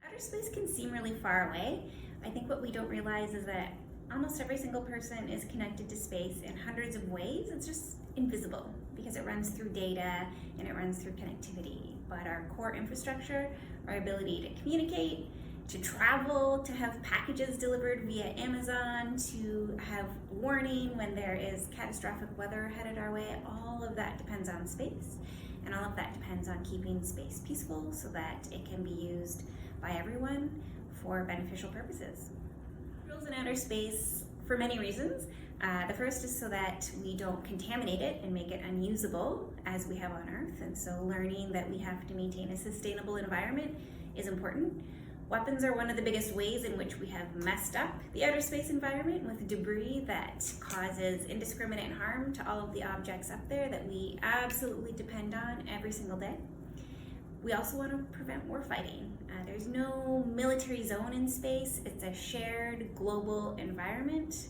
Outer space can seem really far away. I think what we don't realize is that almost every single person is connected to space in hundreds of ways. It's just invisible because it runs through data and it runs through connectivity. But our core infrastructure, our ability to communicate, to travel, to have packages delivered via Amazon, to have warning when there is catastrophic weather headed our way, all of that depends on space. And all of that depends on keeping space peaceful so that it can be used by everyone for beneficial purposes. Rules in outer space for many reasons. The first is so that we don't contaminate it and make it unusable as we have on Earth. And so learning that we have to maintain a sustainable environment is important. Weapons are one of the biggest ways in which we have messed up the outer space environment with debris that causes indiscriminate harm to all of the objects up there that we absolutely depend on every single day. We also want to prevent warfighting. There's no military zone in space. It's a shared global environment.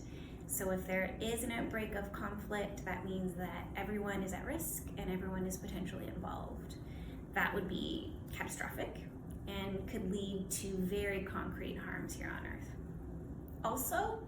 So if there is an outbreak of conflict, that means that everyone is at risk and everyone is potentially involved. That would be catastrophic and could lead to very concrete harms here on Earth. Also,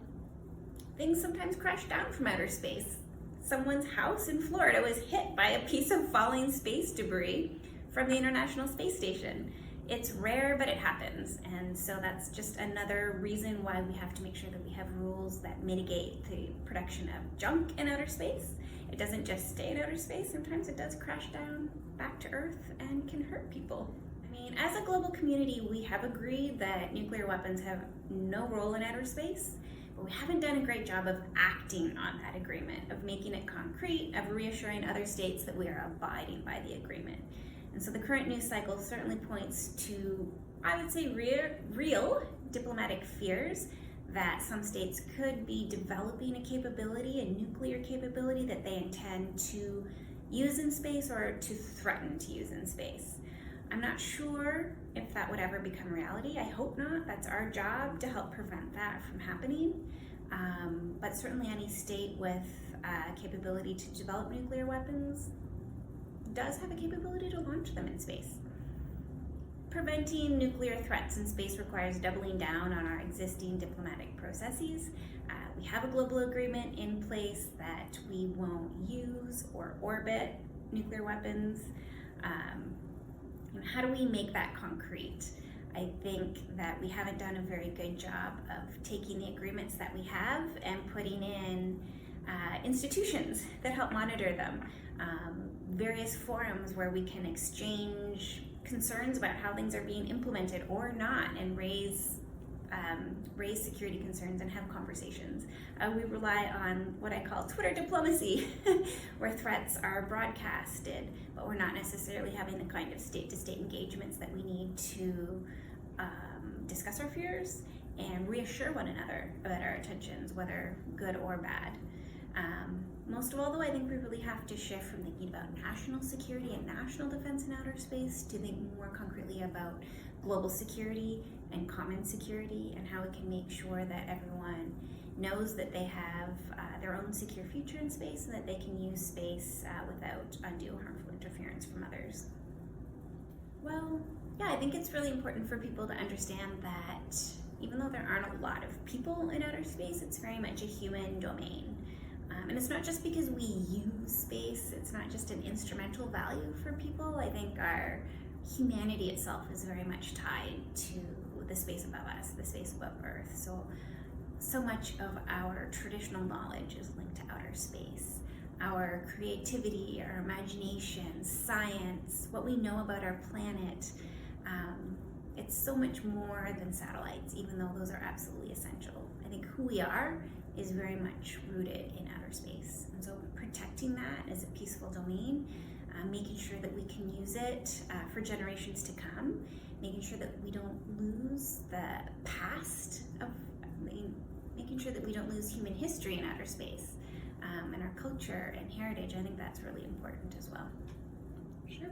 things sometimes crash down from outer space. Someone's house in Florida was hit by a piece of falling space debris from the International Space Station. It's rare, but it happens. And so that's just another reason why we have to make sure that we have rules that mitigate the production of junk in outer space. It doesn't just stay in outer space. Sometimes it does crash down back to Earth and can hurt people. I mean, as a global community, we have agreed that nuclear weapons have no role in outer space, but we haven't done a great job of acting on that agreement, of making it concrete, of reassuring other states that we are abiding by the agreement. And so the current news cycle certainly points to, I would say, real diplomatic fears that some states could be developing a capability, a nuclear capability that they intend to use in space or to threaten to use in space. I'm not sure if that would ever become reality. I hope not. That's our job to help prevent that from happening. But certainly any state with capability to develop nuclear weapons does have a capability to launch them in space. Preventing nuclear threats in space requires doubling down on our existing diplomatic processes. We have a global agreement in place that we won't use or orbit nuclear weapons. How do we make that concrete? I think that we haven't done a very good job of taking the agreements that we have and putting in institutions that help monitor them. Various forums where we can exchange concerns about how things are being implemented or not, and raise security concerns and have conversations. We rely on what I call Twitter diplomacy, where threats are broadcasted, but we're not necessarily having the kind of state-to-state engagements that we need to discuss our fears and reassure one another about our intentions, whether good or bad. Most of all, though, I think we really have to shift from thinking about national security and national defense in outer space to think more concretely about global security and common security, and how we can make sure that everyone knows that they have their own secure future in space and that they can use space without undue harmful interference from others. Well, yeah, I think it's really important for people to understand that even though there aren't a lot of people in outer space, it's very much a human domain. And it's not just because we use space, it's not just an instrumental value for people. I think our humanity itself is very much tied to the space above us, the space above Earth. So much of our traditional knowledge is linked to outer space. Our creativity, our imagination, science, what we know about our planet, it's so much more than satellites, even though those are absolutely essential. I think who we are is very much rooted in outer space. And so protecting that as a peaceful domain, making sure that we can use it for generations to come, making sure that we don't lose the past of, making sure that we don't lose human history in outer space, and our culture and heritage. I think that's really important as well. Sure.